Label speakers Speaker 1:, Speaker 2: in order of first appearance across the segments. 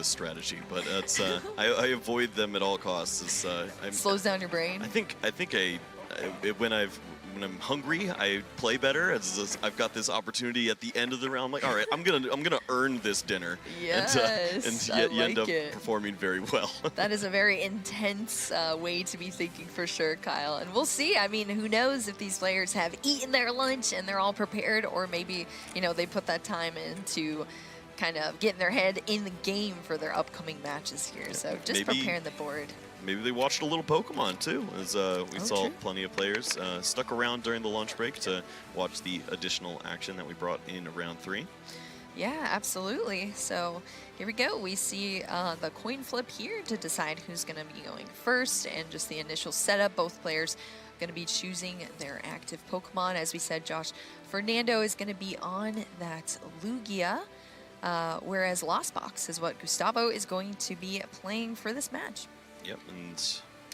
Speaker 1: strategy, but it's I avoid them at all costs.
Speaker 2: Slows down your brain.
Speaker 1: I think when I'm hungry, I play better. I've got this opportunity at the end of the round. I'm like, all right, I'm gonna earn this dinner.
Speaker 2: Yes,
Speaker 1: and yet you end up performing very well.
Speaker 2: That is a very intense way to be thinking for sure, Kyle. And we'll see. I mean, who knows if these players have eaten their lunch and they're all prepared, or maybe they put that time into kind of getting their head in the game for their upcoming matches here. So just preparing the board.
Speaker 1: Maybe they watched a little Pokemon too, as we saw plenty of players stuck around during the lunch break to watch the additional action that we brought in round 3.
Speaker 2: Yeah, absolutely. So here we go. We see the coin flip here to decide who's going to be going first, and just the initial setup. Both players going to be choosing their active Pokemon. As we said, Josh, Fernando is going to be on that Lugia, whereas Lost Box is what Gustavo is going to be playing for this match.
Speaker 1: Yep, and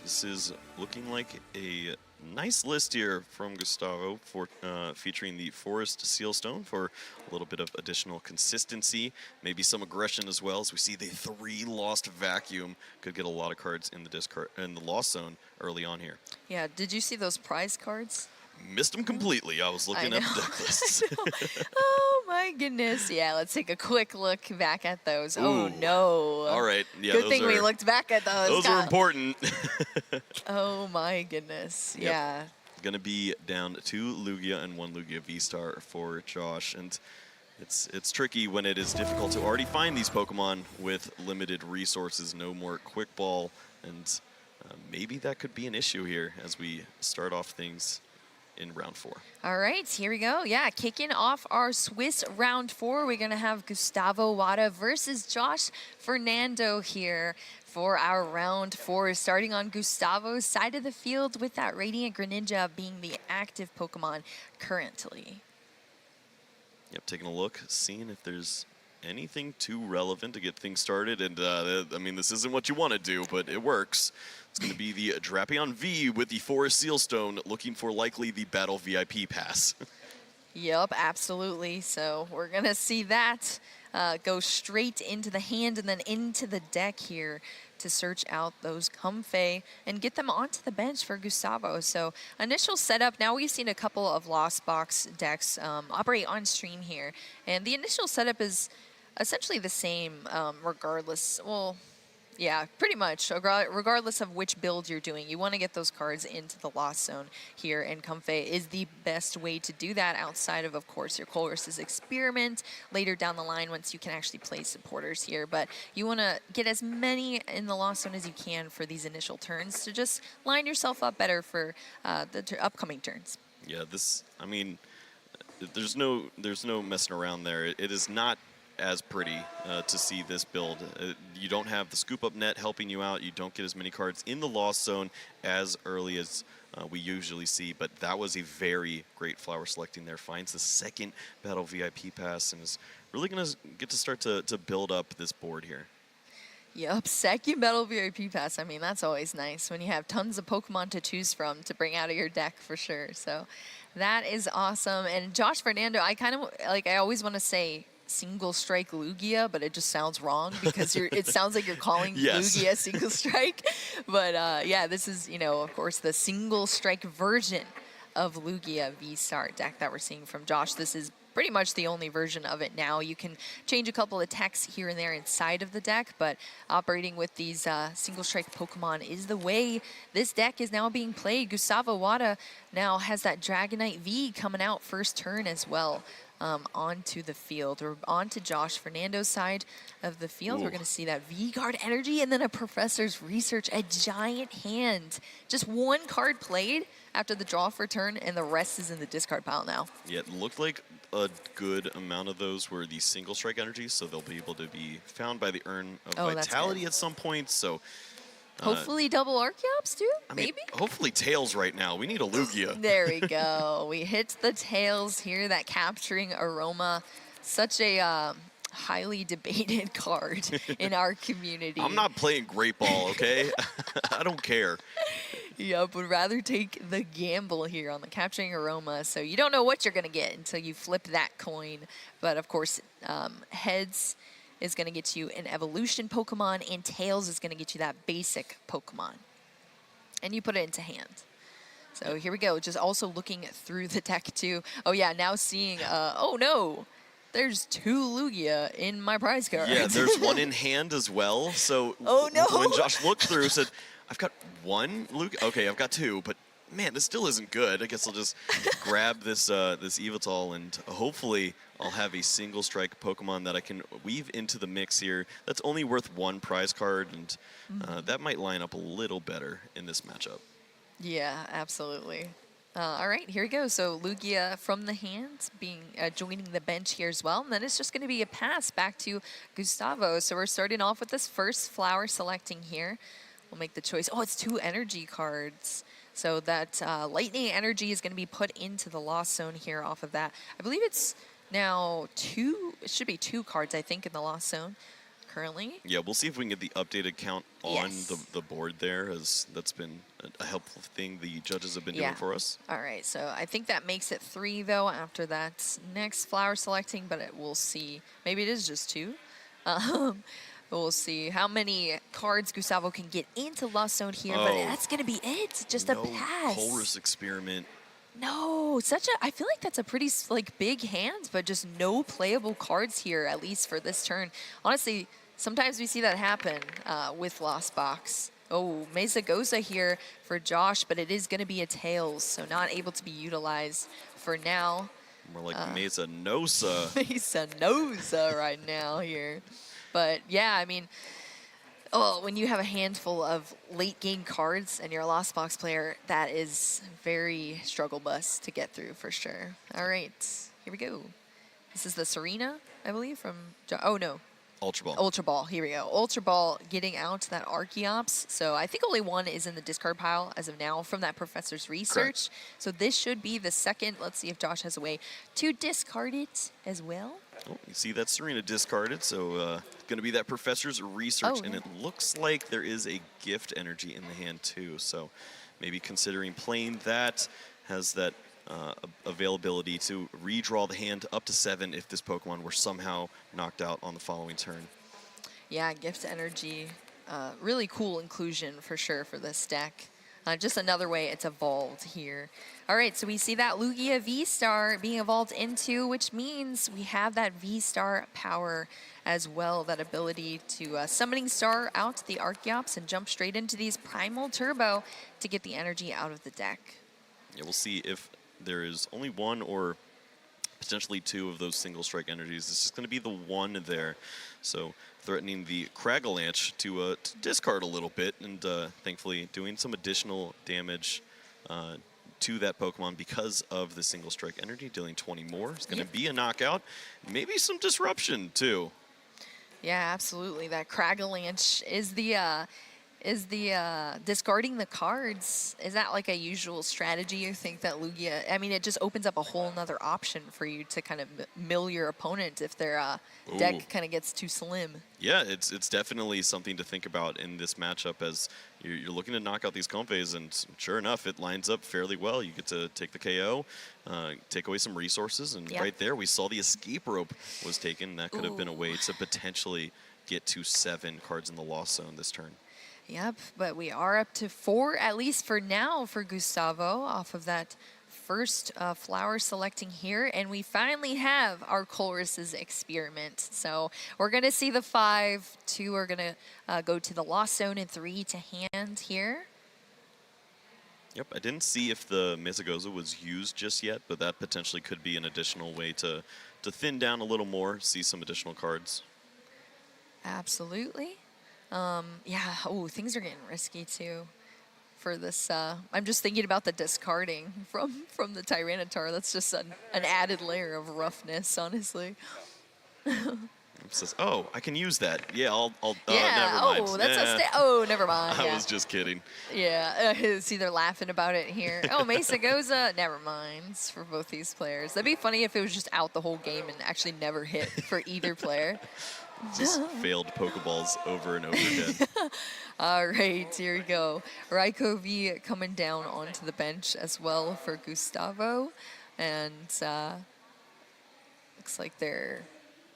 Speaker 1: this is looking like a nice list here from Gustavo for featuring the Forest Sealstone for a little bit of additional consistency, maybe some aggression as well, as we see the 3 Lost Vacuum could get a lot of cards in the discard in the Lost Zone early on here.
Speaker 2: Yeah, did you see those prize cards?
Speaker 1: Missed them completely. I was looking at the deck lists.
Speaker 2: Oh my goodness. Yeah, let's take a quick look back at those. Ooh. Oh no.
Speaker 1: All right. Yeah,
Speaker 2: good thing we looked back at those.
Speaker 1: Those are important.
Speaker 2: Oh my goodness. Yep. Yeah.
Speaker 1: Gonna be down 2 Lugia and 1 Lugia V-Star for Josh, and it's tricky when it is difficult to already find these Pokemon with limited resources, no more Quick Ball, and maybe that could be an issue here as we start off things in round 4.
Speaker 2: All right, here we go. Yeah, kicking off our Swiss round 4, we're going to have Gustavo Wada versus Josh Fernando here for our round 4. Starting on Gustavo's side of the field with that Radiant Greninja being the active Pokemon currently.
Speaker 1: Yep, taking a look, seeing if there's anything too relevant to get things started. And I mean, this isn't what you want to do, but it works. It's going to be the Drapion V with the Forest Sealstone, looking for likely the Battle VIP pass.
Speaker 2: Yep, absolutely. So we're going to see that go straight into the hand and then into the deck here to search out those Comfey and get them onto the bench for Gustavo. So initial setup, now we've seen a couple of Lost Box decks operate on stream here. And the initial setup is essentially the same regardless, well, yeah, pretty much. Regardless of which build you're doing, you want to get those cards into the Lost Zone here, and Comfey is the best way to do that outside of course, your Colress's Experiment later down the line once you can actually play supporters here. But you want to get as many in the Lost Zone as you can for these initial turns to just line yourself up better for the upcoming turns.
Speaker 1: Yeah, I mean, there's no messing around there. It is not as pretty to see this build. You don't have the scoop up net helping you out. You don't get as many cards in the Lost Zone as early as we usually see, but that was a very great flower selecting there. Finds the 2nd Battle VIP pass and is really going to get to start to build up this board here.
Speaker 2: Yep, 2nd Battle VIP pass. I mean, that's always nice when you have tons of Pokemon to choose from to bring out of your deck for sure. So that is awesome. And Josh Fernando, I kind of, like, I always want to say single strike Lugia, but it just sounds wrong because it sounds like you're calling Lugia single strike. But yeah, this is, of course, the single strike version of Lugia V-Star deck that we're seeing from Josh. This is pretty much the only version of it now. You can change a couple of attacks here and there inside of the deck, but operating with these single strike Pokemon is the way this deck is now being played. Gustavo Wada now has that Dragonite V coming out first turn as well. Onto the field, or onto Josh Fernando's side of the field. Ooh. We're going to see that V-Guard Energy and then a Professor's Research, a giant hand. Just 1 card played after the draw for turn, and the rest is in the discard pile now.
Speaker 1: Yeah, it looked like a good amount of those were the single strike energies, so they'll be able to be found by the Urn of Vitality at some point. So
Speaker 2: hopefully double Archeops too, maybe?
Speaker 1: Hopefully Tails right now. We need a Lugia.
Speaker 2: There we go. We hit the Tails here, that Capturing Aroma. Such a highly debated card in our community.
Speaker 1: I'm not playing Great Ball, okay? I don't care.
Speaker 2: Yep, would rather take the gamble here on the Capturing Aroma. So you don't know what you're going to get until you flip that coin. But of course, heads is going to get you an evolution Pokemon, and Tails is going to get you that basic Pokemon. And you put it into hand. So here we go, just also looking through the deck too. Oh yeah, now seeing, oh no, there's 2 Lugia in my prize card.
Speaker 1: Yeah, there's one in hand as well. So
Speaker 2: oh no.
Speaker 1: when Josh looked through, said, I've got 1 Lugia. Okay, I've got 2, but man, this still isn't good. I guess I'll just grab this this Evital, and hopefully I'll have a single strike Pokemon that I can weave into the mix here. That's only worth 1 prize card, and that might line up a little better in this matchup.
Speaker 2: Yeah, absolutely. All right, here we go. So Lugia from the hand being joining the bench here as well. And then it's just going to be a pass back to Gustavo. So we're starting off with this first flower selecting here. We'll make the choice. Oh, it's 2 energy cards. So that lightning energy is going to be put into the Lost Zone here off of that. I believe it's now 2, it should be 2 cards, I think, in the Lost Zone currently.
Speaker 1: Yeah, we'll see if we can get the updated count on
Speaker 2: Yes.
Speaker 1: the board there, as that's been a helpful thing the judges have been doing for us.
Speaker 2: All right, so I think that makes it 3, though, after that next flower selecting, but we'll see. Maybe it is just 2. We'll see how many cards Gustavo can get into Lost Zone here, but that's going to be it. Just a pass.
Speaker 1: Colress Experiment.
Speaker 2: No, I feel like that's a pretty big hand, but just no playable cards here, at least for this turn. Honestly, sometimes we see that happen with Lost Box. Oh, Mesa Goza here for Josh, but it is going to be a Tails, so not able to be utilized for now.
Speaker 1: More like Mesa Nosa.
Speaker 2: Mesa Nosa right now here. But yeah, I mean, when you have a handful of late game cards and you're a Lost Box player, that is very struggle bus to get through for sure. All right, here we go. This is the Serena, I believe, from, oh no.
Speaker 1: Ultra Ball.
Speaker 2: Ultra Ball, here we go. Ultra Ball getting out that Archeops. So I think only 1 is in the discard pile as of now from that professor's research.
Speaker 1: Correct.
Speaker 2: So this should be the second. Let's see if Josh has a way to discard it as well.
Speaker 1: Oh, you see that Serena discarded, so going to be that professor's research, and it looks like there is a gift energy in the hand too. So maybe considering playing that, has that availability to redraw the hand up to 7 if this Pokemon were somehow knocked out on the following turn.
Speaker 2: Yeah, gift energy, really cool inclusion for sure for this deck. Just another way it's evolved here. All right, so we see that Lugia V-Star being evolved into, which means we have that V-Star power as well, that ability to Summoning Star out the Archeops and jump straight into these Primal Turbo to get the energy out of the deck.
Speaker 1: Yeah, we'll see if there is only 1 or potentially 2 of those single strike energies. This is going to be the 1 there. So threatening the Cragalanche to discard a little bit, and thankfully doing some additional damage to that Pokemon because of the single strike energy, dealing 20 more. It's going to be a knockout. Maybe some disruption too.
Speaker 2: Yeah, absolutely. That Cragalanche is the discarding the cards. Is that like a usual strategy, you think, that Lugia, I mean, it just opens up a whole nother option for you to kind of mill your opponent if their deck kind of gets too slim.
Speaker 1: Yeah, it's definitely something to think about in this matchup, as you're looking to knock out these Comfeys, and sure enough, it lines up fairly well. You get to take the KO, take away some resources, and right there we saw the escape rope was taken. That could have been a way to potentially get to 7 cards in the Lost Zone this turn.
Speaker 2: Yep, but we are up to 4, at least for now, for Gustavo off of that first flower selecting here. And we finally have our Colress's Experiment. So we're going to see the 5. 2 are going to go to the Lost Zone, and 3 to hand here.
Speaker 1: Yep, I didn't see if the Mesagoza was used just yet, but that potentially could be an additional way to thin down a little more, see some additional cards.
Speaker 2: Absolutely. Yeah, things are getting risky too for this. I'm just thinking about the discarding from the Tyranitar. That's just an added layer of roughness, honestly.
Speaker 1: It says, oh, I can use that. Yeah, I'll
Speaker 2: yeah,
Speaker 1: never mind.
Speaker 2: That's never mind.
Speaker 1: I was just kidding.
Speaker 2: Yeah, see, they're laughing about it here. Oh, Mesa Goza, never mind for both these players. That'd be funny if it was just out the whole game and actually never hit for either player.
Speaker 1: Just failed Pokeballs over and over again.
Speaker 2: All right, here we go. Raikou V coming down onto the bench as well for Gustavo. And looks like they're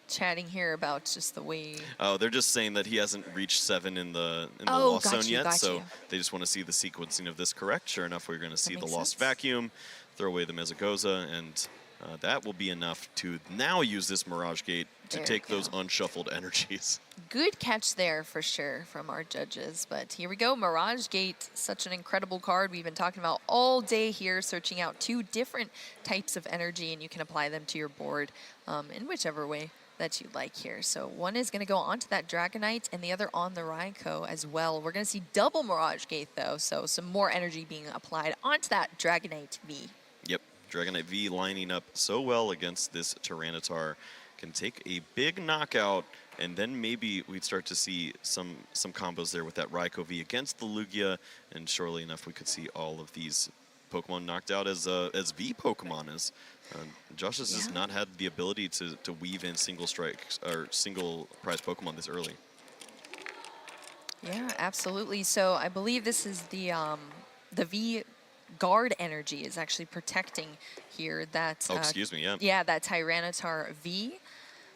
Speaker 2: chatting here about just the way.
Speaker 1: Oh, they're just saying that he hasn't reached 7 in the
Speaker 2: Oh,
Speaker 1: lost
Speaker 2: got
Speaker 1: zone
Speaker 2: you,
Speaker 1: yet,
Speaker 2: got
Speaker 1: so
Speaker 2: you.
Speaker 1: they just want to see the sequencing of this correct. Sure enough, we're going to see the
Speaker 2: makes
Speaker 1: lost
Speaker 2: sense.
Speaker 1: vacuum, throw away the Mesagoza, and that will be enough to now use this Mirage Gate to
Speaker 2: There
Speaker 1: take
Speaker 2: we
Speaker 1: those
Speaker 2: go.
Speaker 1: unshuffled energies.
Speaker 2: Good catch there for sure from our judges. But here we go. Mirage Gate, such an incredible card. We've been talking about all day here, searching out 2 different types of energy, and you can apply them to your board in whichever way that you like here. So one is going to go onto that Dragonite and the other on the Raikou as well. We're going to see double Mirage Gate though, so some more energy being applied onto that Dragonite V.
Speaker 1: Yep, Dragonite V lining up so well against this Tyranitar. Can take a big knockout, and then maybe we'd start to see some combos there with that Raikou V against the Lugia, and surely enough we could see all of these Pokemon knocked out as V Pokemon. As Josh has just not had the ability to weave in single strikes or single prize Pokemon this early.
Speaker 2: Yeah, absolutely. So I believe this is the V guard energy is actually protecting here that.
Speaker 1: Oh, excuse me. Yeah.
Speaker 2: Yeah, that Tyranitar V.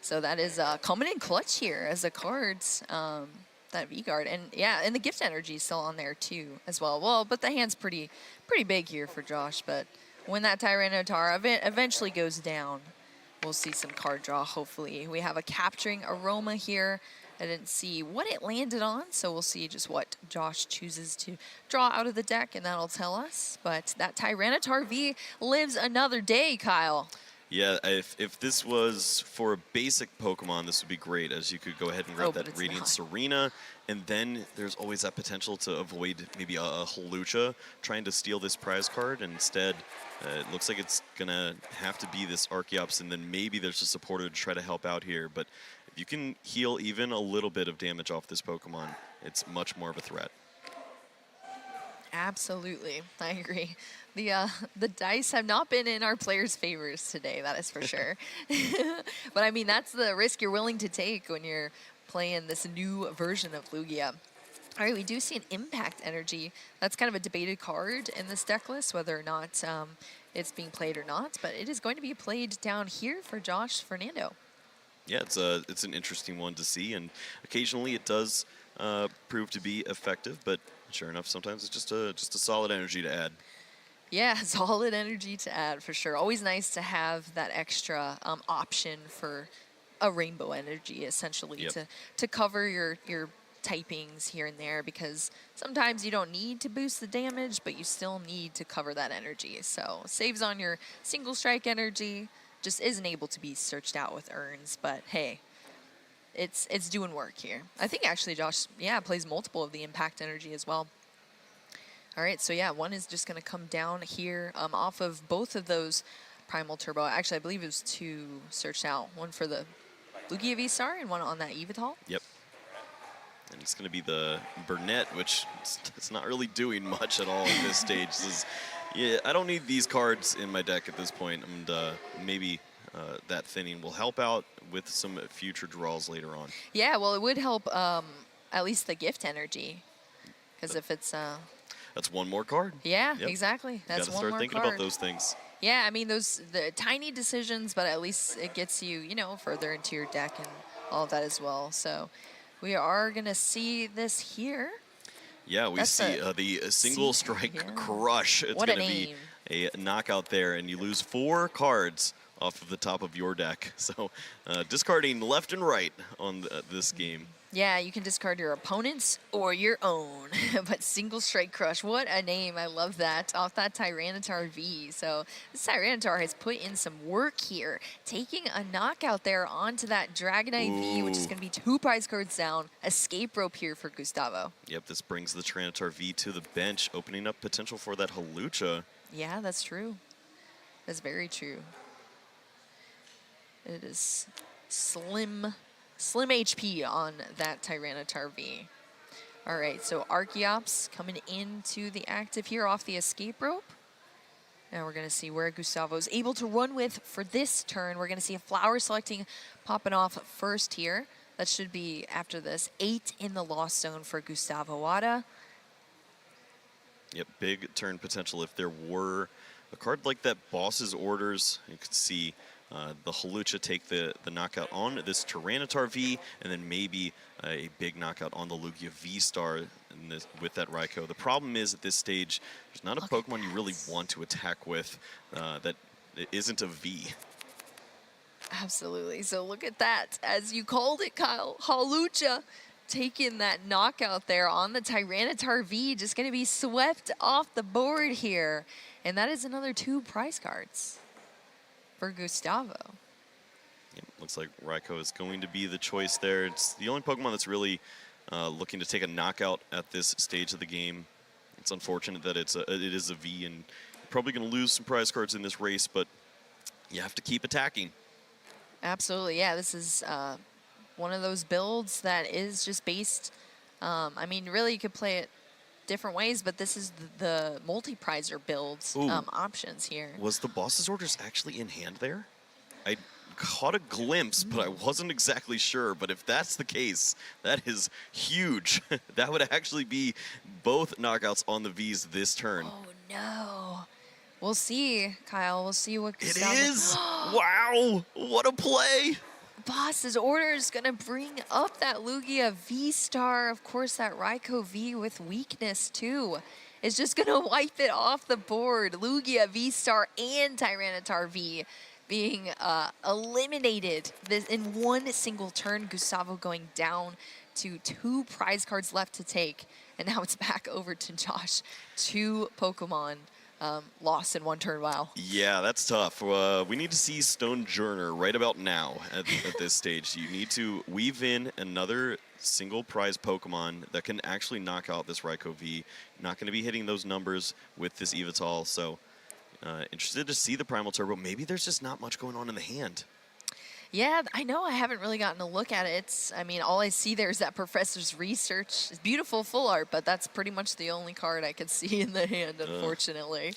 Speaker 2: So that is coming in clutch here as a cards. That V guard, and yeah, and the gift energy is still on there too as well. Well, but the hand's pretty big here for Josh. But when that Tyranitar eventually goes down, we'll see some card draw. Hopefully, we have a capturing aroma here. I didn't see what it landed on, so we'll see just what Josh chooses to draw out of the deck, and that'll tell us. But that Tyranitar V lives another day, Kyle.
Speaker 1: Yeah, if this was for a basic Pokemon, this would be great, as you could go ahead and grab that Radiant Serena, and then there's always that potential to avoid maybe a Hawlucha trying to steal this prize card. Instead, it looks like it's going to have to be this Archeops, and then maybe there's a supporter to try to help out here. But if you can heal even a little bit of damage off this Pokemon, it's much more of a threat.
Speaker 2: Absolutely, I agree. The dice have not been in our players' favors today, that is for sure. But I mean, that's the risk you're willing to take when you're playing this new version of Lugia. All right, we do see an Impact Energy. That's kind of a debated card in this deck list, whether or not it's being played or not. But it is going to be played down here for Josh Fernando.
Speaker 1: Yeah, it's an interesting one to see, and occasionally it does prove to be effective. But sure enough, sometimes it's just a solid energy to add.
Speaker 2: Yeah, solid energy to add for sure. Always nice to have that extra option for a rainbow energy, essentially, to cover your typings here and there, because sometimes you don't need to boost the damage, but you still need to cover that energy. So saves on your single strike energy, just isn't able to be searched out with urns, but hey, it's doing work here. I think actually Josh, plays multiple of the impact energy as well. All right, so yeah, one is just going to come down here off of both of those Primal Turbo. Actually, I believe it was 2 searched out. One for the Lugia V-Star and one on that Evital.
Speaker 1: Yep. And it's going to be the Burnett, which it's not really doing much at all at this stage. Yeah, I don't need these cards in my deck at this point, and maybe that thinning will help out with some future draws later on.
Speaker 2: Yeah, well, it would help at least the gift energy, because if it's...
Speaker 1: That's one more card.
Speaker 2: Yeah, exactly. That's one more card.
Speaker 1: You gotta start thinking about those things.
Speaker 2: Yeah, I mean, the tiny decisions, but at least it gets you, further into your deck and all of that as well. So we are going to see this here.
Speaker 1: Yeah, we see the single strike crush. It's going to be a knockout there, and you lose 4 cards off of the top of your deck. So discarding left and right on this game.
Speaker 2: Yeah, you can discard your opponent's or your own, but single strike crush, what a name. I love that, off that Tyranitar V. So this Tyranitar has put in some work here, taking a knockout there onto that Dragonite V, which is going to be 2 prize cards down. Escape rope here for Gustavo.
Speaker 1: Yep, this brings the Tyranitar V to the bench, opening up potential for that Hawlucha.
Speaker 2: Yeah, that's true. That's very true. It is slim HP on that Tyranitar V. All right, so Archeops coming into the active here off the escape rope. Now we're going to see where Gustavo is able to run with for this turn. We're going to see a flower selecting popping off first here. That should be after this 8 in the lost zone for Gustavo Wada.
Speaker 1: Yep, big turn potential if there were a card like that Boss's Orders. You could see the Hawlucha take the knockout on this Tyranitar V, and then maybe a big knockout on the Lugia V-Star with that Raikou. The problem is at this stage, there's not a Pokemon you really want to attack with that isn't a V.
Speaker 2: Absolutely. So look at that. As you called it, Kyle, Hawlucha taking that knockout there on the Tyranitar V, just going to be swept off the board here. And that is another 2 prize cards for Gustavo.
Speaker 1: Yep, looks like Raikou is going to be the choice there. It's the only Pokemon that's really looking to take a knockout at this stage of the game. It's unfortunate that it is a V, and you're probably going to lose some prize cards in this race, but you have to keep attacking.
Speaker 2: Absolutely, yeah. This is one of those builds that is just based. I mean, really, you could play it different ways, but this is the multi-prizer builds options here.
Speaker 1: Was the boss's orders actually in hand there? I caught a glimpse, but I wasn't exactly sure. But if that's the case, that is huge. That would actually be both knockouts on the Vs this turn.
Speaker 2: Oh, no. We'll see, Kyle. We'll see what Gustavo...
Speaker 1: It is! Wow! What a play!
Speaker 2: Boss's order is going to bring up that Lugia V-Star. Of course, that Raikou V with weakness, too, is just going to wipe it off the board. Lugia V-Star and Tyranitar V being eliminated in one single turn. Gustavo going down to 2 prize cards left to take. And now it's back over to Josh. 2 Pokemon lost in 1 turn. Wow.
Speaker 1: Yeah, that's tough. We need to see Stonejourner right about now at this stage. You need to weave in another single prize Pokemon that can actually knock out this Raikou V. You're not going to be hitting those numbers with this Evital, so interested to see the Primal Turbo. Maybe there's just not much going on in the hand.
Speaker 2: Yeah, I know. I haven't really gotten a look at it. I mean, all I see there is that Professor's Research. It's beautiful full art, but that's pretty much the only card I can see in the hand, unfortunately.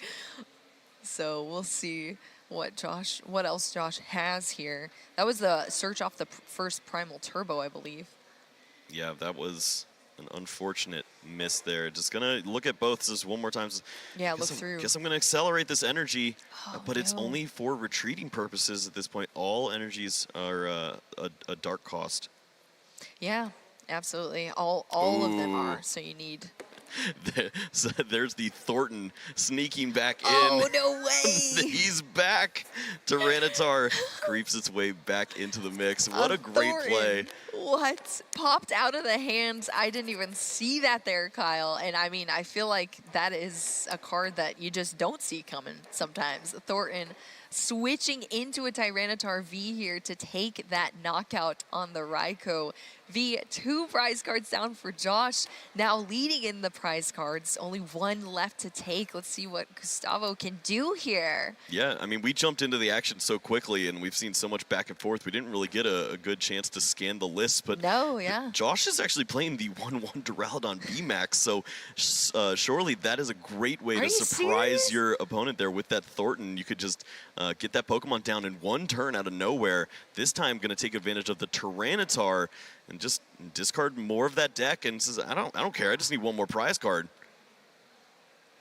Speaker 2: So we'll see what else Josh has here. That was the search off the first Primal Turbo, I believe.
Speaker 1: Yeah, that was an unfortunate miss there. Just gonna look at both just one more time.
Speaker 2: Yeah, look through.
Speaker 1: Guess I'm gonna accelerate this energy, but it's only for retreating purposes at this point. All energies are a dark cost.
Speaker 2: Yeah, absolutely. All of them are. So you need.
Speaker 1: So there's the Thornton sneaking back in.
Speaker 2: Oh, no way!
Speaker 1: He's back. Tyranitar creeps its way back into the mix. What a great play.
Speaker 2: What? Popped out of the hands. I didn't even see that there, Kyle. And I mean, I feel like that is a card that you just don't see coming sometimes. Thornton switching into a Tyranitar V here to take that knockout on the Raikou V. 2 prize cards down for Josh. Now leading in the prize cards. Only 1 left to take. Let's see what Gustavo can do here.
Speaker 1: Yeah, I mean, we jumped into the action so quickly, and we've seen so much back and forth. We didn't really get a good chance to scan the list, but
Speaker 2: no, yeah.
Speaker 1: Josh is actually playing the 1/1 Duraludon VMAX, so surely that is a great way to surprise your opponent there with that Thornton. You could just get that Pokemon down in 1 turn out of nowhere. This time going to take advantage of the Tyranitar and just discard more of that deck and says, I don't care, I just need 1 more prize card.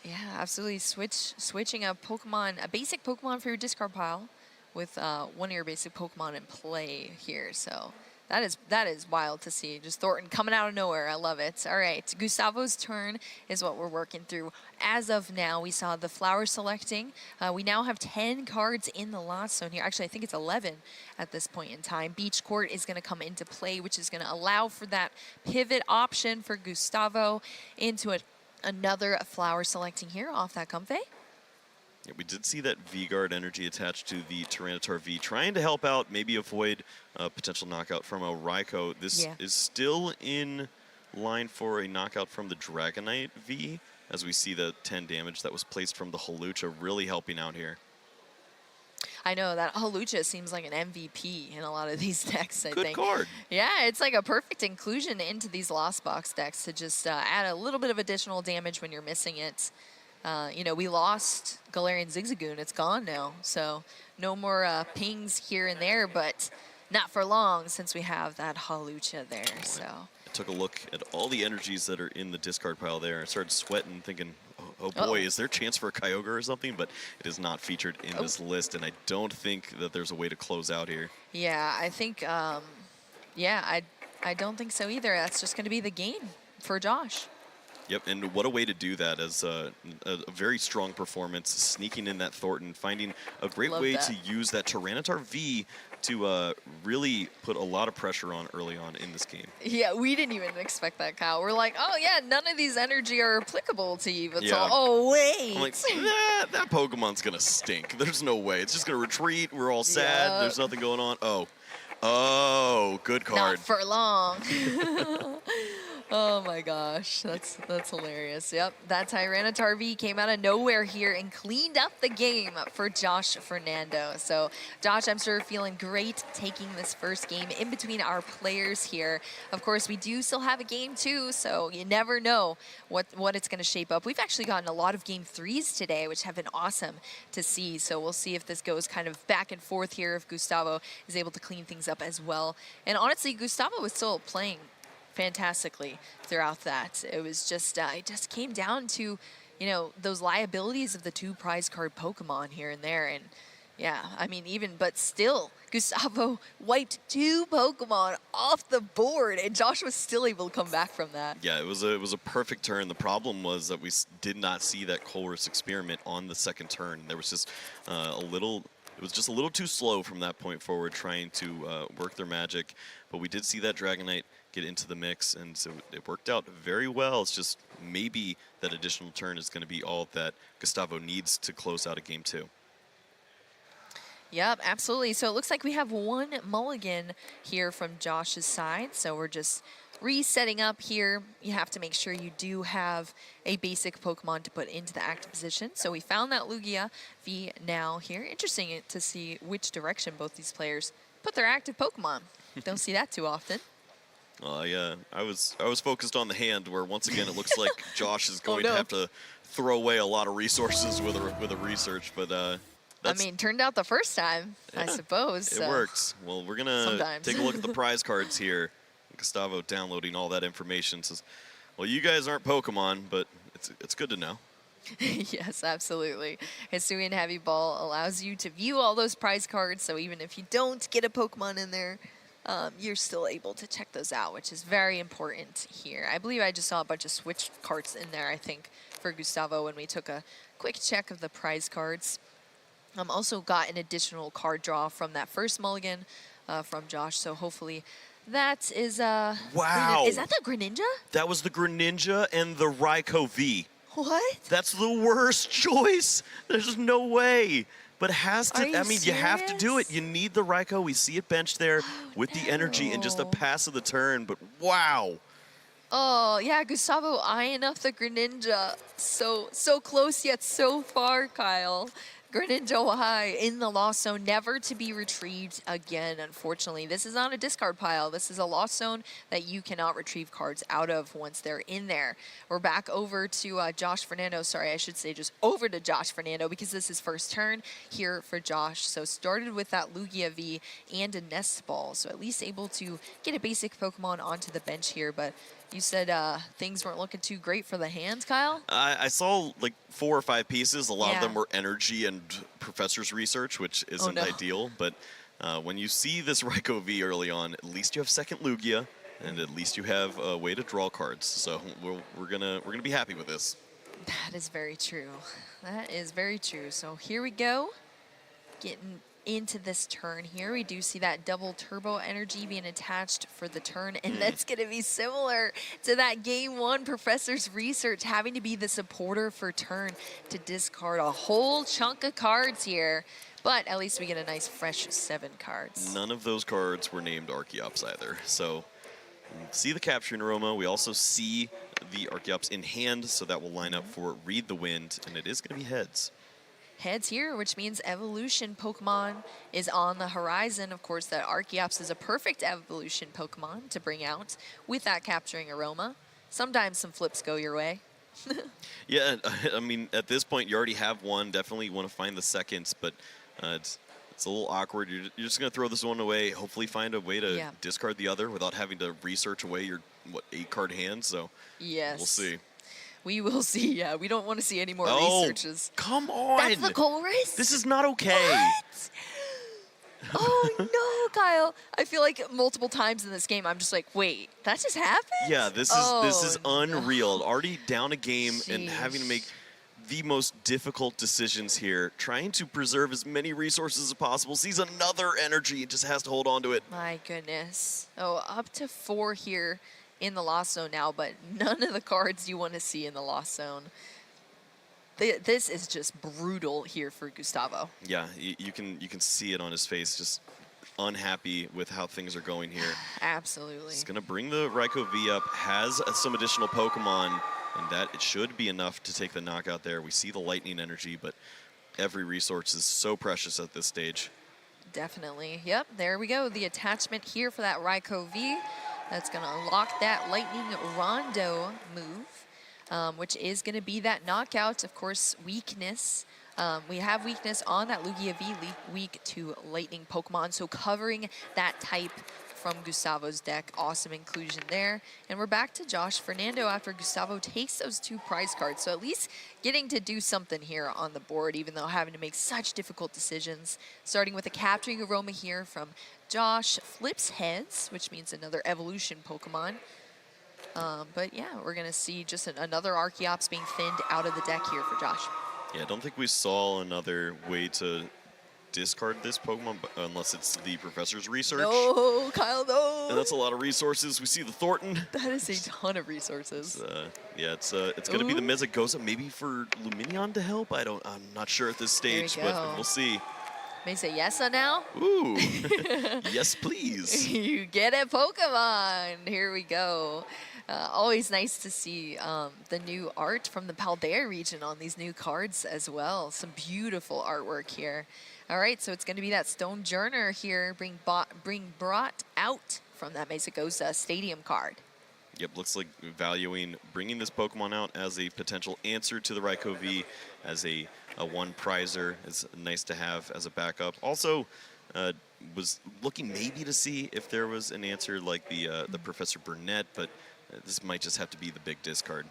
Speaker 2: Yeah, absolutely. Switching a basic Pokemon for your discard pile with 1 of your basic Pokemon in play here. So that is wild to see. Just Thornton coming out of nowhere. I love it. All right, Gustavo's turn is what we're working through. As of now, we saw the flower selecting. We now have 10 cards in the Lost Zone here. Actually, I think it's 11 at this point in time. Beach Court is going to come into play, which is going to allow for that pivot option for Gustavo into another flower selecting here off that Comfey.
Speaker 1: Yeah, we did see that V-Guard energy attached to the Tyranitar V, trying to help out, maybe avoid a potential knockout from a Raikou. This is still in line for a knockout from the Dragonite V, as we see the 10 damage that was placed from the Hawlucha really helping out here.
Speaker 2: I know that Hawlucha seems like an MVP in a lot of these decks, I think.
Speaker 1: Good card.
Speaker 2: Yeah, it's like a perfect inclusion into these Lost Box decks to just add a little bit of additional damage when you're missing it. You know, we lost Galarian Zigzagoon. It's gone now. So no more pings here and there, but not for long since we have that Hawlucha there. So
Speaker 1: I took a look at all the energies that are in the discard pile there and started sweating, thinking, oh boy, is there a chance for a Kyogre or something? But it is not featured in this list, and I don't think that there's a way to close out here.
Speaker 2: Yeah, I think, yeah, I don't think so either. That's just going to be the game for Josh.
Speaker 1: Yep, and what a way to do that as a very strong performance, sneaking in that Thornton, finding a great
Speaker 2: Love
Speaker 1: way
Speaker 2: that.
Speaker 1: to use that Tyranitar V to really put a lot of pressure on early on in this game.
Speaker 2: Yeah, we didn't even expect that, Kyle. We're like, oh, yeah, none of these energy are applicable to you. It's
Speaker 1: Yeah.
Speaker 2: all, oh, wait.
Speaker 1: I'm like, that Pokemon's going to stink. There's no way. It's just going to retreat. We're all sad.
Speaker 2: Yep.
Speaker 1: There's nothing going on. Oh, good card.
Speaker 2: Not for long. Oh my gosh, that's hilarious. Yep, that Tyranitar V came out of nowhere here and cleaned up the game for Josh Fernando. So Josh, I'm sure feeling great taking this first game in between our players here. Of course, we do still have a game 2, so you never know what it's going to shape up. We've actually gotten a lot of game 3s today, which have been awesome to see. So we'll see if this goes kind of back and forth here, if Gustavo is able to clean things up as well. And honestly, Gustavo was still playing fantastically throughout that. It was just, it just came down to, you know, those liabilities of the 2 prize card Pokemon here and there. And yeah, I mean, but still, Gustavo wiped 2 Pokemon off the board, and Josh was still able to come back from that.
Speaker 1: Yeah, it was a perfect turn. The problem was that we did not see that Colress experiment on the second turn. There was just it was just a little too slow from that point forward, trying to work their magic. But we did see that Dragonite get into the mix, and so it worked out very well. It's just maybe that additional turn is going to be all that Gustavo needs to close out a game 2.
Speaker 2: Yep, absolutely. So it looks like we have 1 mulligan here from Josh's side. So we're just resetting up here. You have to make sure you do have a basic Pokemon to put into the active position. So we found that Lugia V now here. Interesting to see which direction both these players put their active Pokemon. Don't see that too often.
Speaker 1: Yeah, I was focused on the hand, where once again it looks like Josh is going to have to throw away a lot of resources with a research, but
Speaker 2: I mean, turned out the first time, I suppose.
Speaker 1: It works. Well, we're gonna
Speaker 2: Sometimes.
Speaker 1: take a look at the prize cards here. Gustavo downloading all that information says, "Well, you guys aren't Pokemon, but it's good to know."
Speaker 2: Yes, absolutely. Hisuian Heavy Ball allows you to view all those prize cards, so even if you don't get a Pokemon in there, you're still able to check those out, which is very important here. I believe I just saw a bunch of switch cards in there, I think, for Gustavo when we took a quick check of the prize cards. Also got an additional card draw from that first mulligan from Josh, so hopefully that is...
Speaker 1: Wow!
Speaker 2: Is that the Greninja?
Speaker 1: That was the Greninja and the Raikou V.
Speaker 2: What?
Speaker 1: That's the worst choice. There's no way. But it has to,
Speaker 2: Are
Speaker 1: I mean, you have to do it.
Speaker 2: serious?
Speaker 1: You need the Raikou. We see it benched there with the energy and just a
Speaker 2: no.
Speaker 1: pass of the turn. But wow.
Speaker 2: Oh, yeah, Gustavo eyeing up the Greninja. So close yet so far, Kyle. Greninja Y in the lost zone, never to be retrieved again, unfortunately. This is not a discard pile. This is a lost zone that you cannot retrieve cards out of once they're in there. We're back over to Josh Fernando. Sorry, I should say just over to Josh Fernando, because this is first turn here for Josh. So started with that Lugia V and a Nest Ball. So at least able to get a basic Pokemon onto the bench here. But you said things weren't looking too great for the hands, Kyle?
Speaker 1: I saw like 4 or 5 pieces. A lot of them
Speaker 2: Yeah.
Speaker 1: were energy and professor's research, which isn't
Speaker 2: no.
Speaker 1: ideal. But when you see this Raikou V early on, at least you have second Lugia, and at least you have a way to draw cards. So we're gonna be happy with this.
Speaker 2: That is very true. That is very true. So here we go. Getting into this turn here. We do see that double turbo energy being attached for the turn, and that's going to be similar to that game 1 Professor's Research, having to be the supporter for turn to discard a whole chunk of cards here. But at least we get a nice fresh 7 cards.
Speaker 1: None of those cards were named Archeops either. So see the Capturing Aroma. We also see the Archeops in hand, so that will line up for Read the Wind, and it is going to be heads.
Speaker 2: Heads here, which means evolution Pokemon is on the horizon. Of course, that Archeops is a perfect evolution Pokemon to bring out with that Capturing Aroma. Sometimes some flips go your way.
Speaker 1: Yeah, I mean, at this point, you already have one. Definitely want to find the seconds, but it's a little awkward. You're just going to throw this one away, hopefully find a way to discard the other without having to research away your, 8-card hand. So
Speaker 2: Yes.
Speaker 1: we'll see.
Speaker 2: We will see. Yeah, we don't want to see any more
Speaker 1: Oh,
Speaker 2: researches.
Speaker 1: come on.
Speaker 2: That's the chorus?
Speaker 1: This is not okay.
Speaker 2: What? Oh, no, Kyle. I feel like multiple times in this game, I'm just like, wait, that just happened?
Speaker 1: Yeah, this is unreal.
Speaker 2: No.
Speaker 1: Already down a game and having to make the most difficult decisions here, trying to preserve as many resources as possible, sees another energy and just has to hold on to it.
Speaker 2: My goodness. Oh, up to 4 here in the Lost Zone now, but none of the cards you want to see in the Lost Zone. This is just brutal here for Gustavo.
Speaker 1: Yeah, you can see it on his face, just unhappy with how things are going here.
Speaker 2: Absolutely.
Speaker 1: He's going to bring the Raikou V up, has some additional Pokemon, and that it should be enough to take the knockout there. We see the lightning energy, but every resource is so precious at this stage.
Speaker 2: Definitely. Yep, there we go. The attachment here for that Raikou V. That's going to unlock that Lightning Rondo move, which is going to be that knockout. Of course, weakness. We have weakness on that Lugia V, weak to Lightning Pokemon, so covering that type from Gustavo's deck. Awesome inclusion there. And we're back to Josh Fernando after Gustavo takes those 2 prize cards. So at least getting to do something here on the board, even though having to make such difficult decisions. Starting with a Capturing Aroma here from Josh. Flips heads, which means another evolution Pokemon. But yeah, we're going to see just another Archeops being thinned out of the deck here for Josh.
Speaker 1: Yeah, I don't think we saw another way to discard this Pokemon unless it's the professor's research.
Speaker 2: No, Kyle, no.
Speaker 1: And that's a lot of resources. We see the Thornton.
Speaker 2: That is a ton of resources.
Speaker 1: Yeah, it's going to be the Mezagoza, maybe for Luminion to help. I'm not sure at this stage, but we'll see.
Speaker 2: May say yes now?
Speaker 1: Ooh, yes, please.
Speaker 2: You get it, Pokemon. Here we go. Always nice to see the new art from the Paldea region on these new cards as well. Some beautiful artwork here. All right, so it's going to be that Stone Journer here being brought out from that Mesagoza Stadium card.
Speaker 1: Yep, looks like valuing bringing this Pokemon out as a potential answer to the Raikou V, as a 1 prizer. It's nice to have as a backup. Also, was looking maybe to see if there was an answer like the Professor Burnett, but this might just have to be the big discard.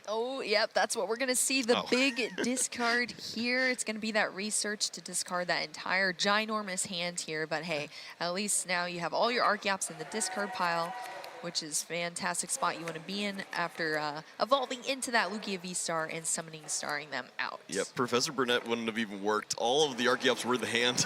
Speaker 2: Oh, yep, that's what we're going to see, the big discard here. It's going to be that research to discard that entire ginormous hand here. But hey, at least now you have all your Archeops in the discard pile, which is fantastic spot you want to be in after evolving into that Lugia V-Star and summoning starring them out.
Speaker 1: Yep, Professor Burnett wouldn't have even worked. All of the Archeops were in the hand.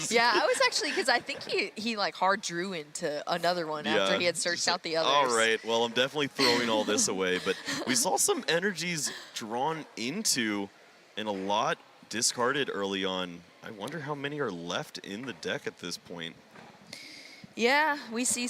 Speaker 2: Yeah, I was actually, because I think he like hard drew into another one after he had searched out the others.
Speaker 1: All right, well, I'm definitely throwing all this away, but we saw some energies drawn into and a lot discarded early on. I wonder how many are left in the deck at this point.
Speaker 2: Yeah, we see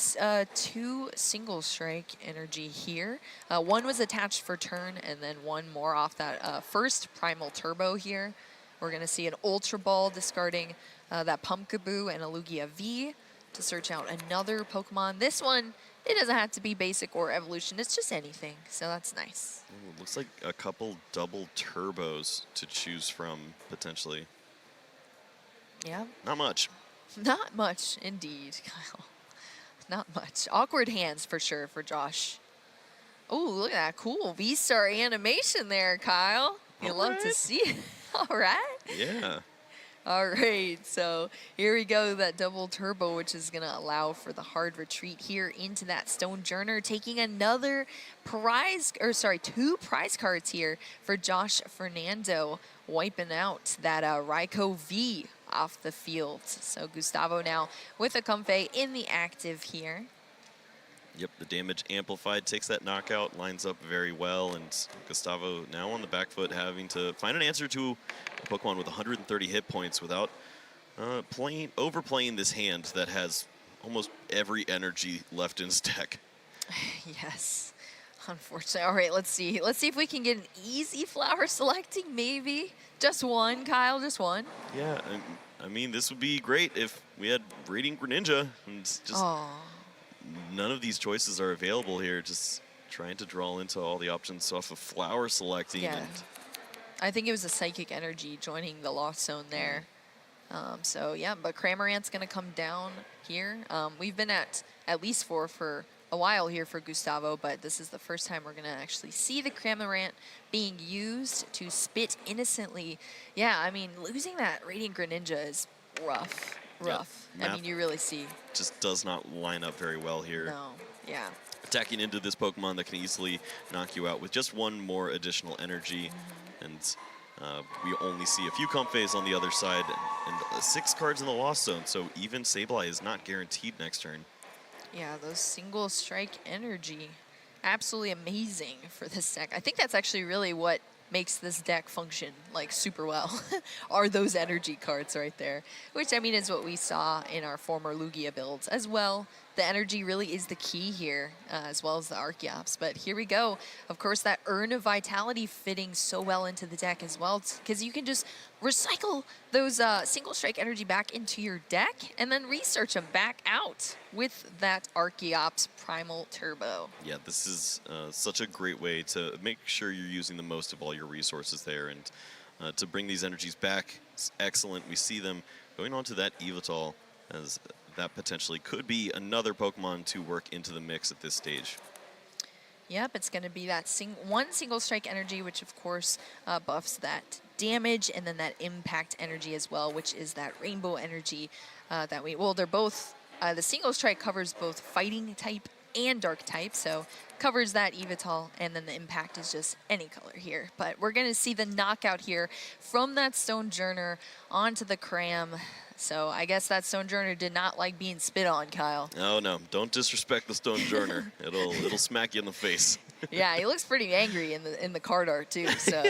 Speaker 2: 2 single strike energy here. 1 was attached for turn, and then 1 more off that first Primal Turbo here. We're going to see an Ultra Ball discarding that Pumpkaboo and a Lugia V to search out another Pokemon. This one, it doesn't have to be basic or evolution. It's just anything, so that's nice.
Speaker 1: Ooh, looks like a couple double turbos to choose from, potentially.
Speaker 2: Yeah.
Speaker 1: Not much.
Speaker 2: Not much, indeed, Kyle. Not much. Awkward hands for sure for Josh. Oh, look at that cool V-Star animation there, Kyle. You love to see it. All right.
Speaker 1: Yeah.
Speaker 2: All right, so here we go, that double turbo, which is going to allow for the hard retreat here into that Stone Journer, taking another prize, or sorry, 2 prize cards here for Josh Fernando, wiping out that Raikou V off the field. So Gustavo now with a Comfey in the active here.
Speaker 1: Yep, the damage amplified takes that knockout, lines up very well, and Gustavo now on the back foot, having to find an answer to a Pokemon with 130 hit points without overplaying this hand that has almost every energy left in his deck.
Speaker 2: Yes, unfortunately. All right, let's see. Let's see if we can get an easy flower selecting, maybe. Just 1, Kyle, just 1.
Speaker 1: Yeah, I mean, this would be great if we had Radiant Greninja, and just none of these choices are available here. Just trying to draw into all the options off of flower selecting.
Speaker 2: Yeah.
Speaker 1: And
Speaker 2: I think it was a Psychic Energy joining the Lost Zone there. So yeah, but Cramorant's going to come down here. We've been at least 4 for a while here for Gustavo, but this is the first time we're going to actually see the Cramorant being used to spit innocently. Yeah, I mean, losing that Radiant Greninja is rough. Rough. I mean, you really see.
Speaker 1: Just does not line up very well here.
Speaker 2: No, yeah.
Speaker 1: Attacking into this Pokemon that can easily knock you out with just one more additional energy. And we only see a few Comfeys on the other side and 6 cards in the Lost Zone. So even Sableye is not guaranteed next turn.
Speaker 2: Yeah, those single strike energy, absolutely amazing for this deck. I think that's actually really what makes this deck function like super well are those energy cards right there, which I mean is what we saw in our former Lugia builds as well. The energy really is the key here, as well as the Archeops. But here we go. Of course, that Urn of Vitality fitting so well into the deck as well, because you can just recycle those single strike energy back into your deck and then research them back out with that Archeops Primal Turbo.
Speaker 1: Yeah, this is such a great way to make sure you're using the most of all your resources there, and to bring these energies back. It's excellent. We see them going on to that Evital, as that potentially could be another Pokemon to work into the mix at this stage.
Speaker 2: Yep, it's going to be that one single strike energy, which of course buffs that damage, and then that impact energy as well, which is that rainbow energy that well, they're both, the single strike covers both fighting type and dark type, so covers that Evital, and then the impact is just any color here. But we're going to see the knockout here from that Stonejourner onto the Cram. So I guess that Stonejourner did not like being spit on, Kyle.
Speaker 1: Oh no, don't disrespect the Stonejourner. it'll smack you in the face.
Speaker 2: Yeah, he looks pretty angry in the card art too, so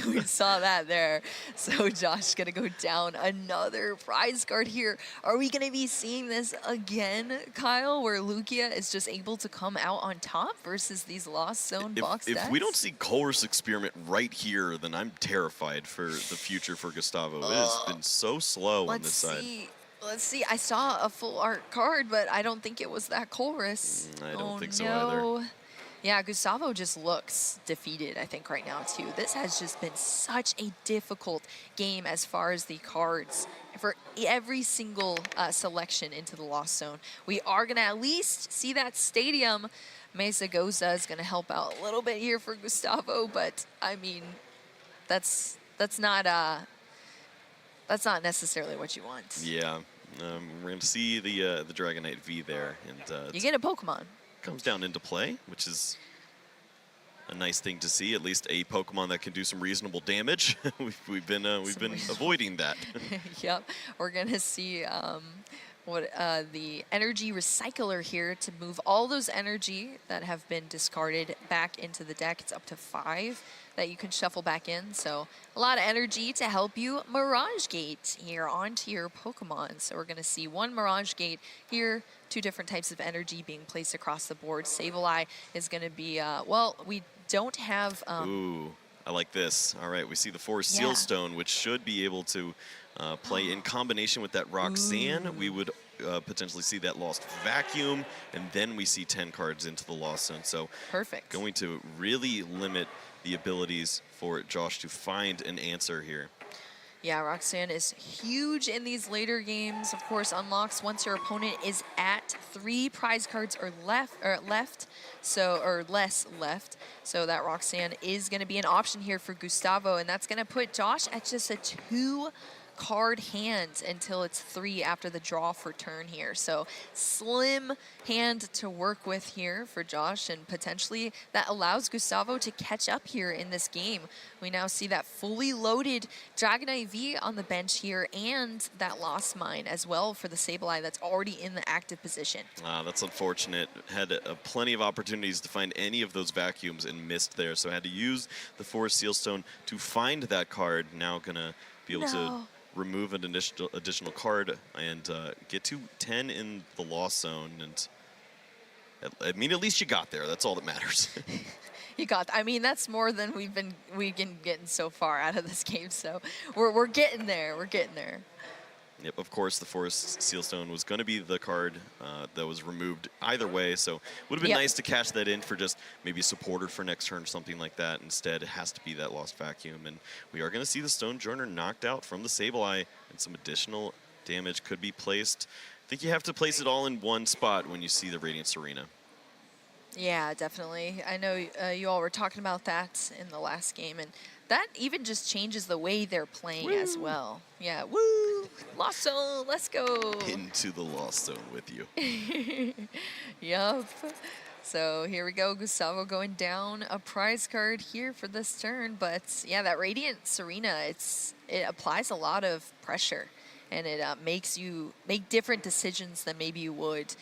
Speaker 2: we saw that there. So Josh's gonna go down another prize card here. Are we gonna be seeing this again, Kyle, where Lugia is just able to come out on top versus these Lost Zone box decks?
Speaker 1: If we don't see Colress Experiment right here, then I'm terrified for the future for Gustavo. It has been so slow on this side.
Speaker 2: Let's see. I saw a full art card, but I don't think it was that Colress.
Speaker 1: I don't think so either.
Speaker 2: Yeah, Gustavo just looks defeated, I think, right now, too. This has just been such a difficult game as far as the cards for every single selection into the Lost Zone. We are going to at least see that Stadium. Mesa Goza is going to help out a little bit here for Gustavo, but, I mean, that's not necessarily what you want.
Speaker 1: Yeah, we're going to see the Dragonite V there. And
Speaker 2: you get a Pokemon.
Speaker 1: Comes down into play, which is a nice thing to see. At least a Pokemon that can do some reasonable damage. we've been avoiding that.
Speaker 2: Yep, we're gonna see the energy recycler here to move all those energy that have been discarded back into the deck. It's up to 5 that you can shuffle back in. So a lot of energy to help you Mirage Gate here onto your Pokemon. So we're gonna see 1 Mirage Gate here, 2 different types of energy being placed across the board. Sableye is gonna be, well, we don't have...
Speaker 1: Ooh, I like this. All right, we see the Forest Seal Stone, which should be able to play in combination with that Roxanne. Ooh. We would potentially see that Lost Vacuum, and then we see 10 cards into the Lost Zone. So
Speaker 2: perfect. Going
Speaker 1: to really limit the abilities for Josh to find an answer here.
Speaker 2: Yeah, Roxanne is huge in these later games. Of course, unlocks once your opponent is at 3 prize cards or less left. So that Roxanne is going to be an option here for Gustavo, and that's going to put Josh at just a 2-card hand until it's 3 after the draw for turn here. So slim hand to work with here for Josh, and potentially that allows Gustavo to catch up here in this game. We now see that fully loaded Dragonite V on the bench here, and that Lost Mine as well for the Sableye that's already in the active position.
Speaker 1: That's unfortunate. Had plenty of opportunities to find any of those vacuums and missed there, so had to use the Forest Seal Stone to find that card. Now gonna be able to remove an additional card and get to 10 in the Lost Zone. And I mean, at least you got there. That's all that matters.
Speaker 2: You got. I mean, that's more than we've been getting so far out of this game. So we're getting there. We're getting there.
Speaker 1: Yep, of course, the Forest Sealstone was going to be the card that was removed either way, so would have been nice to cash that in for just maybe a supporter for next turn or something like that. Instead, it has to be that Lost Vacuum, and we are going to see the Stonejourner knocked out from the Sableye, and some additional damage could be placed think you have to place it all in one spot when you see the Radiance Arena.
Speaker 2: Yeah, definitely. I know you all were talking about that in the last game, and that even just changes the way they're playing as well. Yeah, woo! Lost Zone, let's go!
Speaker 1: Into the Lost Zone with you.
Speaker 2: Yup. So here we go, Gustavo going down a prize card here for this turn. But yeah, that Radiant Serena, it applies a lot of pressure, and it makes you make different decisions than maybe you would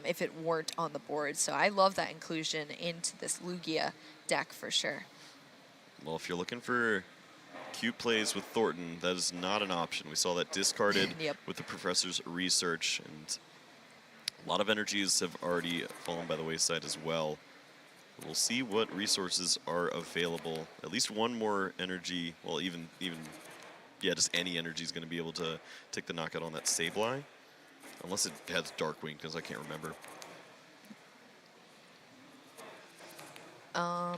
Speaker 2: if it weren't on the board. So I love that inclusion into this Lugia deck for sure.
Speaker 1: Well, if you're looking for cute plays with Thornton, that is not an option. We saw that discarded
Speaker 2: Yep.
Speaker 1: with the Professor's research, and a lot of energies have already fallen by the wayside as well. We'll see what resources are available. At least one more energy, well, even yeah, just any energy is going to be able to take the knockout on that Sableye. Unless it has Darkwing, because I can't remember.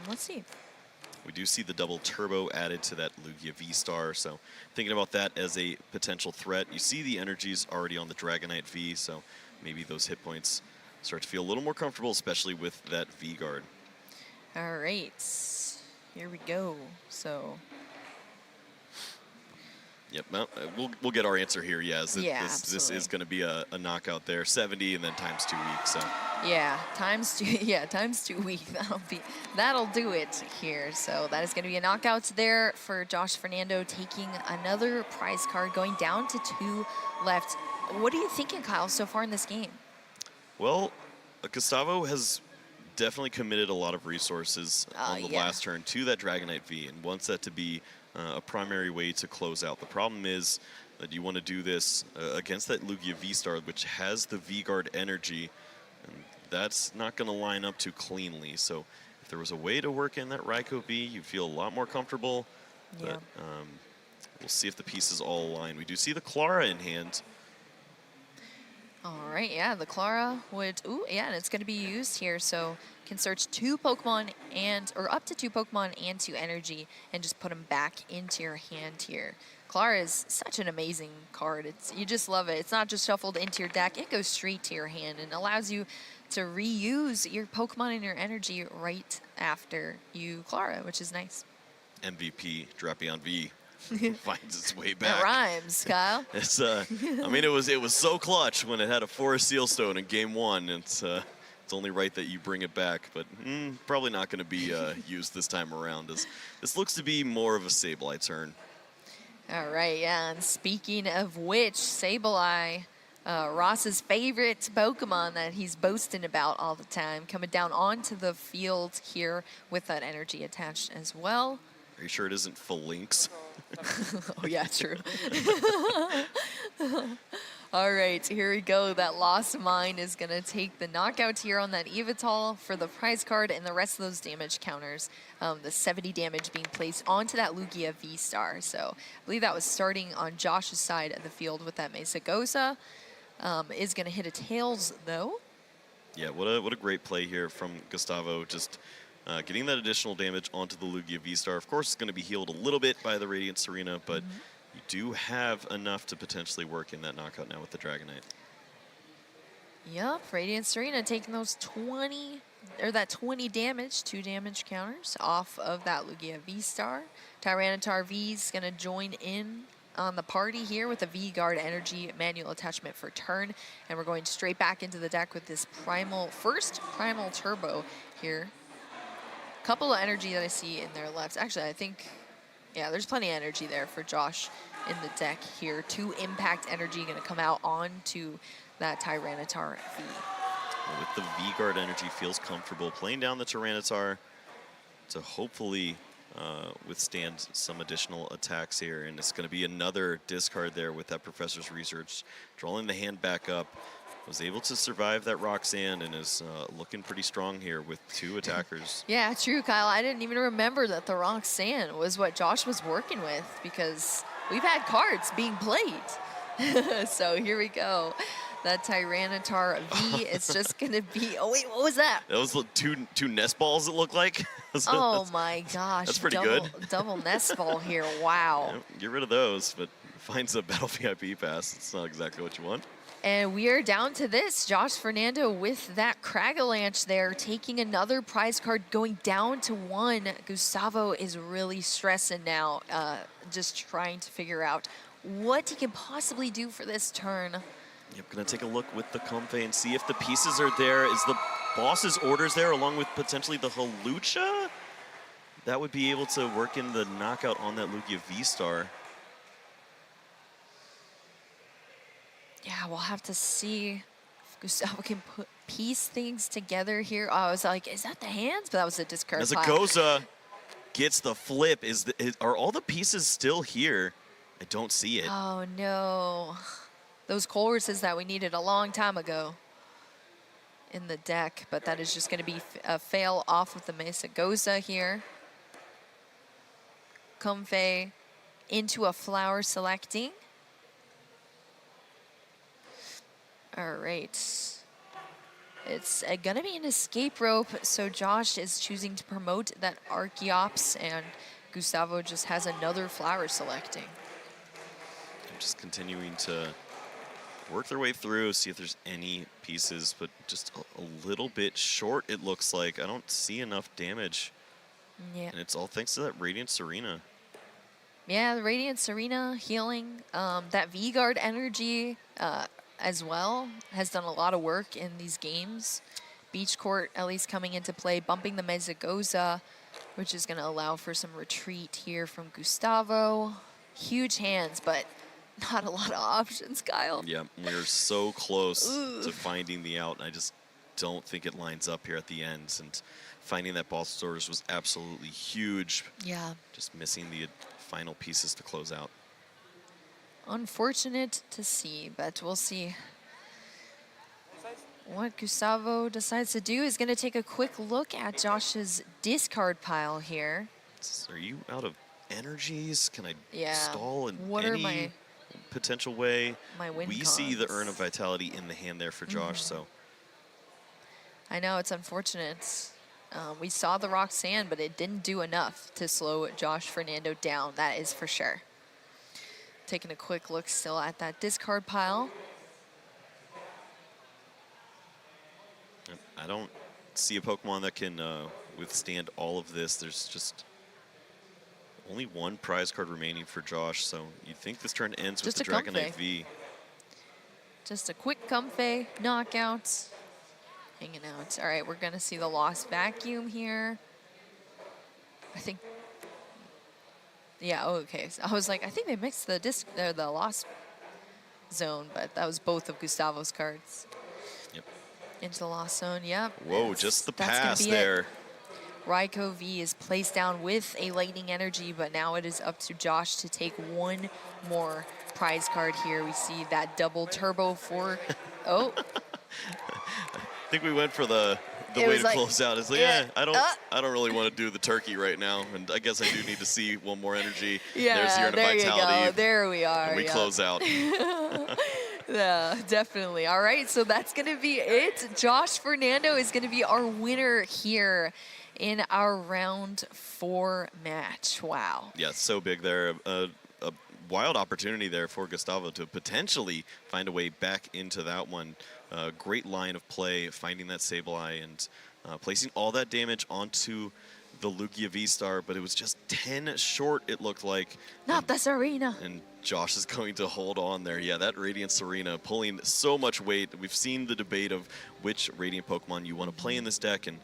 Speaker 2: Let's see.
Speaker 1: We do see the double turbo added to that Lugia V-Star, so thinking about that as a potential threat. You see the energies already on the Dragonite V, so maybe those hit points start to feel a little more comfortable, especially with that V-Guard.
Speaker 2: All right, here we go. So
Speaker 1: Yep, no, we'll get our answer here. Yeah,
Speaker 2: Yeah,
Speaker 1: this is going to be a knockout there, 70 and then times 2 weeks. So
Speaker 2: yeah, times 2. Yeah, times 2 week. That'll do it here. So that is going to be a knockout there for Josh Fernando, taking another prize card, going down to 2 left. What are you thinking, Kyle, so far in this game?
Speaker 1: well, Gustavo has definitely committed a lot of resources on the
Speaker 2: yeah.
Speaker 1: last turn to that Dragonite V and wants that to be a primary way to close out. The problem is that you want to do this against that Lugia V-Star, which has the V-Guard energy, and that's not going to line up too cleanly. So if there was a way to work in that Raikou V, you'd feel a lot more comfortable.
Speaker 2: Yeah.
Speaker 1: But we'll see if the pieces all align. We do see the Clara in hand.
Speaker 2: All right, yeah, the Clara would, ooh, yeah, and it's going to be used here, so can search 2 Pokemon or up to 2 Pokemon and 2 energy and just put them back into your hand here. Clara is such an amazing card. You just love it. It's not just shuffled into your deck, it goes straight to your hand and allows you to reuse your Pokemon and your energy right after you Clara, which is nice.
Speaker 1: MVP, Drapion V. Finds its way back.
Speaker 2: That rhymes, Kyle.
Speaker 1: It's I mean, it was so clutch when it had a Forest Sealstone in game 1. It's only right that you bring it back, but probably not going to be used this time around. As this looks to be more of a Sableye turn.
Speaker 2: All right, yeah, and speaking of which, Sableye, Ross's favorite Pokemon that he's boasting about all the time, coming down onto the field here with that energy attached as well.
Speaker 1: Are you sure it isn't Phalanx?
Speaker 2: Oh, yeah, true. All right, here we go. That Lost Mine is going to take the knockout here on that Evital for the prize card and the rest of those damage counters. The 70 damage being placed onto that Lugia V-Star. So I believe that was starting on Josh's side of the field with that Mesagosa. Is going to hit a Tails, though.
Speaker 1: Yeah, what a great play here from Gustavo. Just getting that additional damage onto the Lugia V-Star. Of course, it's going to be healed a little bit by the Radiant Serena, but you do have enough to potentially work in that knockout now with the Dragonite.
Speaker 2: Yep, Radiant Serena taking those 20 damage, 2 damage counters off of that Lugia V-Star. Tyranitar V is going to join in on the party here with a V-Guard Energy manual attachment for turn, and we're going straight back into the deck with this first Primal Turbo here. Couple of energy that I see in there left. Actually, I think, yeah, there's plenty of energy there for Josh in the deck here. 2 impact energy going to come out onto that Tyranitar V.
Speaker 1: Well, with the V-Guard energy, feels comfortable playing down the Tyranitar to hopefully withstand some additional attacks here. And it's going to be another discard there with that Professor's Research. Drawing the hand back up. Was able to survive that Roxanne and is looking pretty strong here with 2 attackers.
Speaker 2: Yeah, true, Kyle. I didn't even remember that the Roxanne was what Josh was working with because we've had cards being played. So here we go. That Tyranitar V is just going to be... Oh, wait, what was that?
Speaker 1: That was two nest balls, it looked like.
Speaker 2: Oh, my gosh.
Speaker 1: That's pretty good.
Speaker 2: Double nest ball here. Wow.
Speaker 1: Yeah, get rid of those, but finds a Battle VIP pass. It's not exactly what you want.
Speaker 2: And we are down to this. Josh Fernando with that Cragalanche there, taking another prize card, going down to 1. Gustavo is really stressing now, just trying to figure out what he can possibly do for this turn.
Speaker 1: Yep, gonna take a look with the Comfey and see if the pieces are there. Is the boss's orders there, along with potentially the Halucha? That would be able to work in the knockout on that Lugia V-Star.
Speaker 2: Yeah, we'll have to see if Gustavo can piece things together here. Oh, I was like, is that the hands? But that was a discard
Speaker 1: As
Speaker 2: pile.
Speaker 1: Agoza gets the flip, are all the pieces still here? I don't see it.
Speaker 2: Oh, no. Those choruses that we needed a long time ago in the deck, but that is just going to be a fail off of the Mesa Goza here. Comfey into a flower selecting. All right. It's going to be an escape rope, so Josh is choosing to promote that Archeops, and Gustavo just has another flower selecting.
Speaker 1: I'm just continuing to work their way through, see if there's any pieces, but just a little bit short, it looks like. I don't see enough damage.
Speaker 2: Yeah.
Speaker 1: And it's all thanks to that Radiant Serena.
Speaker 2: Yeah, the Radiant Serena healing. That V-Guard energy as well has done a lot of work in these games. Beach Court at least coming into play, bumping the Mezagoza, which is going to allow for some retreat here from Gustavo. Huge hands, but not a lot of options, Kyle.
Speaker 1: Yeah, we're so close to finding the out. I just don't think it lines up here at the end. And finding that boss orders was absolutely huge.
Speaker 2: Yeah.
Speaker 1: Just missing the final pieces to close out.
Speaker 2: Unfortunate to see, but we'll see what Gustavo decides to do. Is going to take a quick look at Josh's discard pile here.
Speaker 1: Are you out of energies? Can I
Speaker 2: Yeah.
Speaker 1: stall in
Speaker 2: What are
Speaker 1: any
Speaker 2: my
Speaker 1: potential way?
Speaker 2: win
Speaker 1: We see the
Speaker 2: cons?
Speaker 1: Urn of Vitality in the hand there for Josh, so.
Speaker 2: I know, it's unfortunate. We saw the Roxanne, but it didn't do enough to slow Josh Fernando down, that is for sure. Taking a quick look still at that discard pile.
Speaker 1: I don't see a Pokemon that can withstand all of this. There's just only one prize card remaining for Josh, so you think this turn ends with
Speaker 2: Just
Speaker 1: the
Speaker 2: a
Speaker 1: Dragonite
Speaker 2: Comfey.
Speaker 1: V.
Speaker 2: Just a quick Comfey knockout. Hanging out. All right, we're going to see the Lost Vacuum here. I think. Yeah, okay. So I was like, I think they mixed the Lost Zone, but that was both of Gustavo's cards.
Speaker 1: Yep.
Speaker 2: Into the Lost Zone, yep.
Speaker 1: Whoa, just the
Speaker 2: That's gonna
Speaker 1: pass
Speaker 2: be
Speaker 1: there.
Speaker 2: it. Raikou V is placed down with a Lightning Energy, but now it is up to Josh to take one more prize card here. We see that double turbo for, oh.
Speaker 1: I think we went for the
Speaker 2: It
Speaker 1: way
Speaker 2: was
Speaker 1: to
Speaker 2: like,
Speaker 1: close out. It's like,
Speaker 2: yeah,
Speaker 1: I don't really want to do the turkey right now, and I guess I do need to see one more energy.
Speaker 2: Yeah,
Speaker 1: There's the Urn of
Speaker 2: there you
Speaker 1: Vitality.
Speaker 2: go. There we are.
Speaker 1: And we
Speaker 2: yeah.
Speaker 1: close out.
Speaker 2: Yeah, definitely. All right, so that's going to be it. Josh Fernando is going to be our winner here in our round 4 match. Wow.
Speaker 1: Yeah, so big there. A wild opportunity there for Gustavo to potentially find a way back into that one. Great line of play, finding that Sableye and placing all that damage onto the Lugia V-Star, but it was just 10 short, it looked like.
Speaker 2: Not the Serena.
Speaker 1: And Josh is going to hold on there. Yeah, that Radiant Serena pulling so much weight. We've seen the debate of which Radiant Pokemon you want to play in this deck, and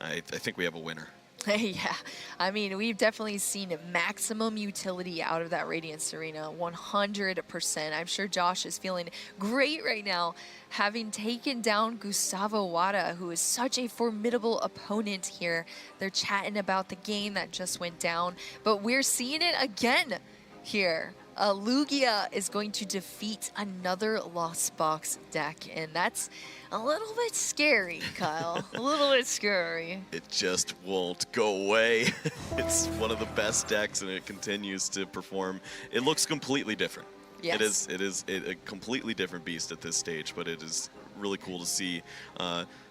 Speaker 1: I think we have a winner.
Speaker 2: Yeah, I mean, we've definitely seen maximum utility out of that Radiant Serena, 100%. I'm sure Josh is feeling great right now, having taken down Gustavo Wada, who is such a formidable opponent here. They're chatting about the game that just went down, but we're seeing it again here. Lugia is going to defeat another Lost Box deck, and that's a little bit scary, Kyle. A little bit scary.
Speaker 1: It just won't go away. It's one of the best decks, and it continues to perform. It looks completely different.
Speaker 2: Yes.
Speaker 1: It is a completely different beast at this stage, but it is really cool to see.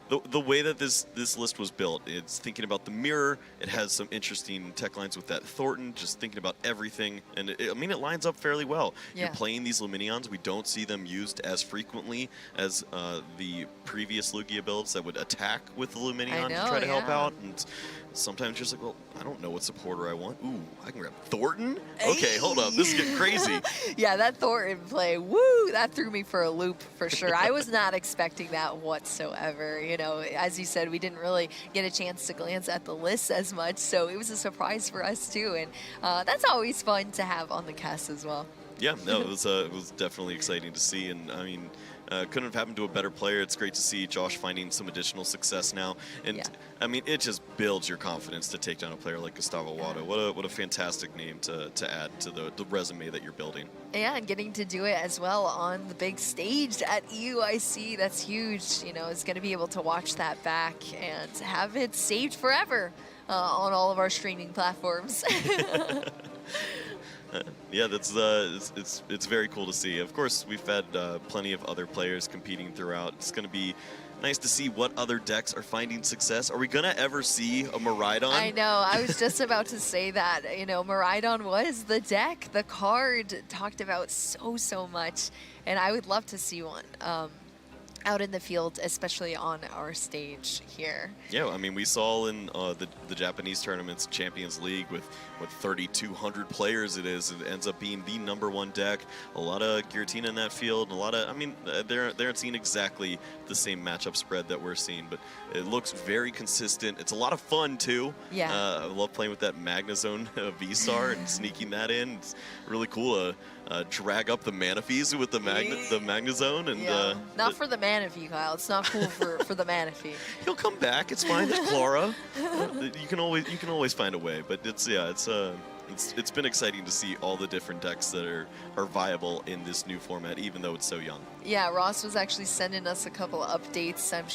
Speaker 1: the way that this list was built, it's thinking about the mirror. It has some interesting tech lines with that Thornton, just thinking about everything. And I mean, it lines up fairly well.
Speaker 2: Yeah.
Speaker 1: You're playing these Luminions. We don't see them used as frequently as the previous Lugia builds that would attack with the Luminion to try to help out. And sometimes you're just like, well, I don't know what supporter I want. Ooh, I can grab Thornton? Okay, hold up. This is getting crazy.
Speaker 2: Yeah, that Thornton play, woo, that threw me for a loop for sure. I was not expecting that whatsoever. You know, as you said, we didn't really get a chance to glance at the list as much, so it was a surprise for us too. And that's always fun to have on the cast as well.
Speaker 1: Yeah, no, it was definitely exciting to see, and I mean, couldn't have happened to a better player. It's great to see Josh finding some additional success now, and I mean, it just builds your confidence to take down a player like Gustavo Wada. What a fantastic name to add to the resume that you're building.
Speaker 2: Yeah, and getting to do it as well on the big stage at EUIC, that's huge. You know, it's going to be able to watch that back and have it saved forever on all of our streaming platforms.
Speaker 1: Yeah, that's it's very cool to see. Of course, we've had plenty of other players competing throughout. It's going to be nice to see what other decks are finding success. Are we going to ever see a Miraidon?
Speaker 2: I know. I was just about to say that. You know, Miraidon was the deck, the card talked about so much, and I would love to see one out in the field, especially on our stage here.
Speaker 1: Yeah, I mean, we saw in the Japanese tournaments, Champions League, with what 3,200 players it is. It ends up being the #1 deck. A lot of Giratina in that field. A lot of, I mean, they aren't seeing exactly the same matchup spread that we're seeing, but it looks very consistent. It's a lot of fun too.
Speaker 2: Yeah.
Speaker 1: I love playing with that Magnezone V-Star and sneaking that in. It's really cool to drag up the Manaphy's with the Magnezone. And
Speaker 2: not for the Manaphy, Kyle. It's not cool for the Manaphy.
Speaker 1: He'll come back. It's fine. There's Clara. You can always find a way. But it's been exciting to see all the different decks that are viable in this new format, even though it's so young.
Speaker 2: Yeah, Ross was actually sending us a couple of updates. I'm